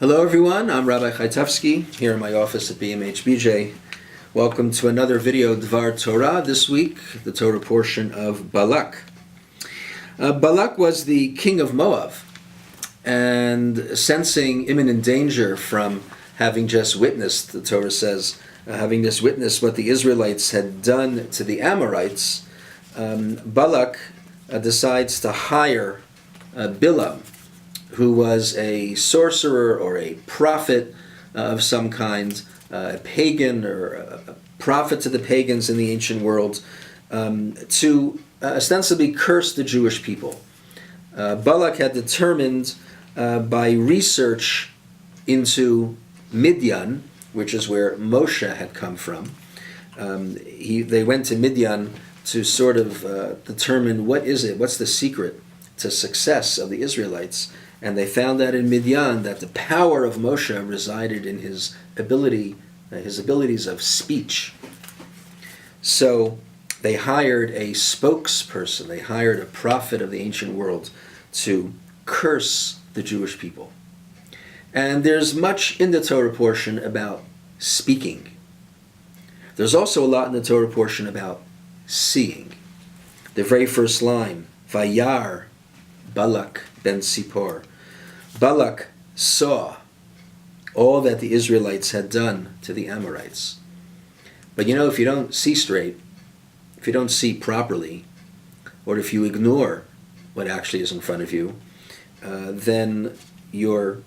Hello everyone, I'm Rabbi Chaitovsky here in my office at BMH-BJ. Welcome to another video, Dvar Torah. This week, the Torah portion of Balak. Balak was the king of Moab, and sensing imminent danger from having just witnessed, the Torah says, having just witnessed what the Israelites had done to the Amorites, Balak decides to hire Bilam, who was a sorcerer or a prophet of some kind, a pagan or a prophet to the pagans in the ancient world, to ostensibly curse the Jewish people. Balak had determined by research into Midian, which is where Moshe had come from. They went to Midian to sort of determine what's the secret to success of the Israelites. And they found out in Midian that the power of Moshe resided in his abilities of speech. So they hired a spokesperson, they hired a prophet of the ancient world to curse the Jewish people. And there's much in the Torah portion about speaking. There's also a lot in the Torah portion about seeing. The very first line, Vayar Balak ben Sipor. Balak saw all that the Israelites had done to the Amorites. But you know, if you don't see straight, if you don't see properly, or if you ignore what actually is in front of you, then your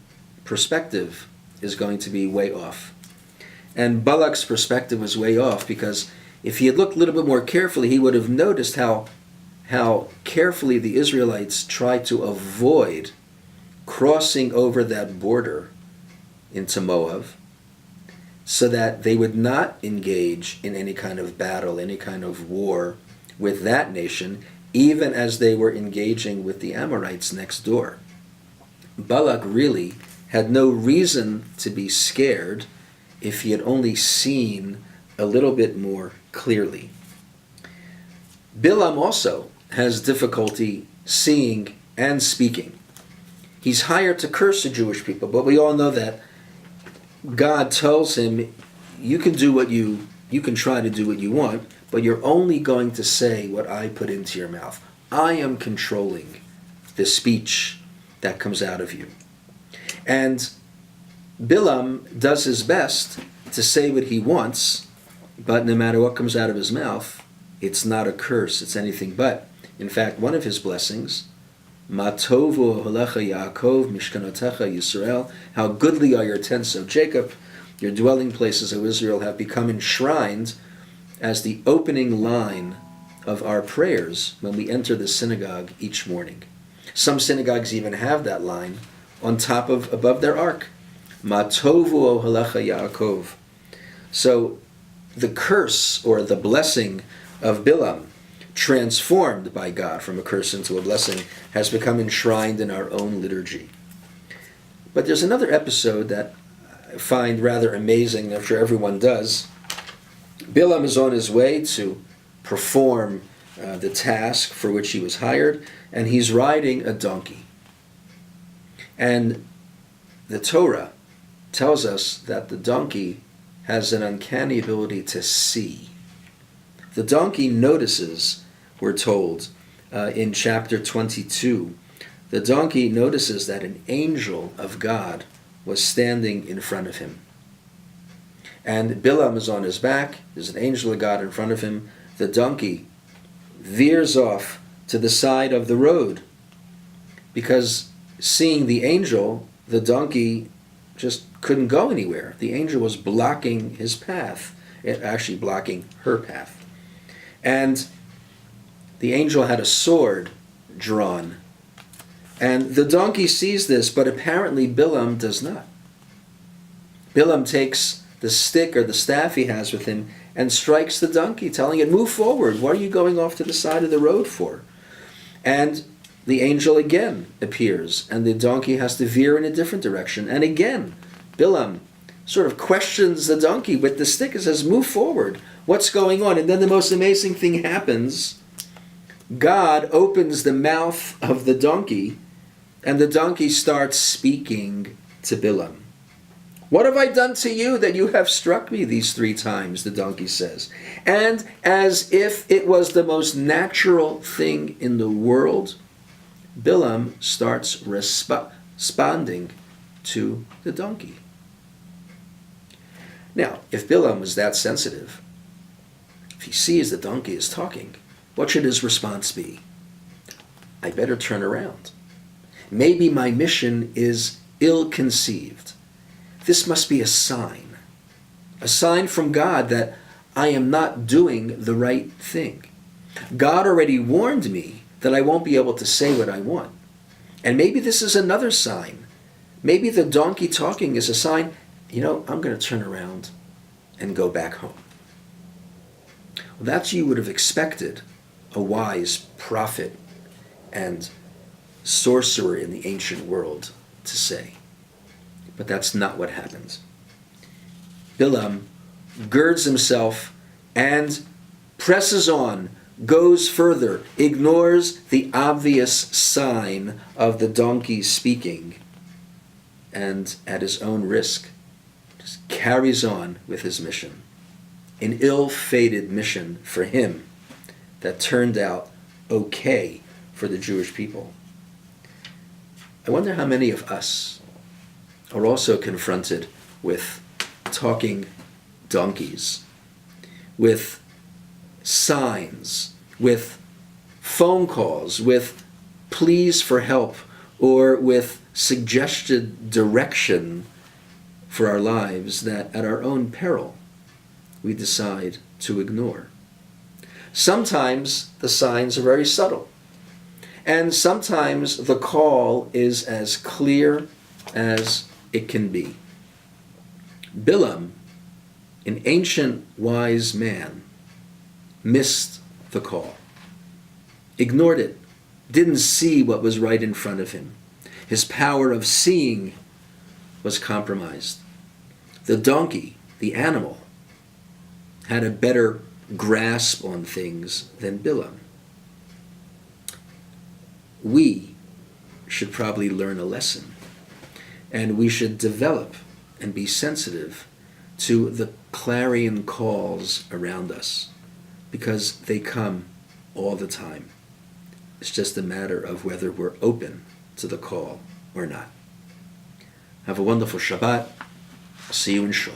perspective is going to be way off. And Balak's perspective was way off because if he had looked a little bit more carefully, he would have noticed how carefully the Israelites tried to avoid crossing over that border into Moab so that they would not engage in any kind of battle, any kind of war with that nation, even as they were engaging with the Amorites next door. Balak really had no reason to be scared if he had only seen a little bit more clearly. Bilam also has difficulty seeing and speaking. He's hired to curse the Jewish people, but we all know that God tells him, you can try to do what you want, but you're only going to say what I put into your mouth. I am controlling the speech that comes out of you. And Bilam does his best to say what he wants, but no matter what comes out of his mouth, it's not a curse, it's anything but. In fact, one of his blessings, Ma tovu ohelecha Yaakov mishkanotecha Yisrael, how goodly are your tents, O Jacob, your dwelling places, O Israel, have become enshrined as the opening line of our prayers when we enter the synagogue each morning. Some synagogues even have that line above their ark. Ma tovu ohelecha Yaakov. So the curse or the blessing of Bilam, transformed by God from a curse into a blessing, has become enshrined in our own liturgy. But there's another episode that I find rather amazing, I'm sure everyone does. Bilam is on his way to perform the task for which he was hired, and he's riding a donkey. And the Torah tells us that the donkey has an uncanny ability to see. The donkey notices, we're told, in chapter 22, the donkey notices that an angel of God was standing in front of him. And Bilam is on his back, there's an angel of God in front of him. The donkey veers off to the side of the road because seeing the angel, the donkey just couldn't go anywhere. The angel was blocking his path, actually blocking her path. And the angel had a sword drawn. And the donkey sees this, but apparently Bilam does not. Bilam takes the stick or the staff he has with him and strikes the donkey, telling it, move forward. What are you going off to the side of the road for? And the angel again appears, and the donkey has to veer in a different direction. And again, Bilam sort of questions the donkey with the stick and says, move forward. What's going on? And then the most amazing thing happens. God opens the mouth of the donkey, and the donkey starts speaking to Bilam. What have I done to you that you have struck me these 3 times, the donkey says. And as if it was the most natural thing in the world, Bilam starts responding to the donkey. Now, if Bilam was that sensitive, if he sees the donkey is talking, what should his response be? I better turn around. Maybe my mission is ill-conceived. This must be a sign from God that I am not doing the right thing. God already warned me that I won't be able to say what I want. And maybe this is another sign. Maybe the donkey talking is a sign, I'm going to turn around and go back home. Well, that's what you would have expected a wise prophet and sorcerer in the ancient world to say. But that's not what happens. Bilam girds himself and presses on, goes further, ignores the obvious sign of the donkey speaking, and at his own risk, just carries on with his mission. An ill-fated mission for him that turned out okay for the Jewish people. I wonder how many of us are also confronted with talking donkeys, with signs, with phone calls, with pleas for help, or with suggested direction for our lives that at our own peril we decide to ignore. Sometimes the signs are very subtle, and sometimes the call is as clear as it can be. Bilam, an ancient wise man, missed the call, ignored it, didn't see what was right in front of him. His power of seeing was compromised. The donkey, the animal, had a better grasp on things than Bilam. We should probably learn a lesson, and we should develop and be sensitive to the clarion calls around us, because they come all the time. It's just a matter of whether we're open to the call or not. Have a wonderful Shabbat. See you in Shul.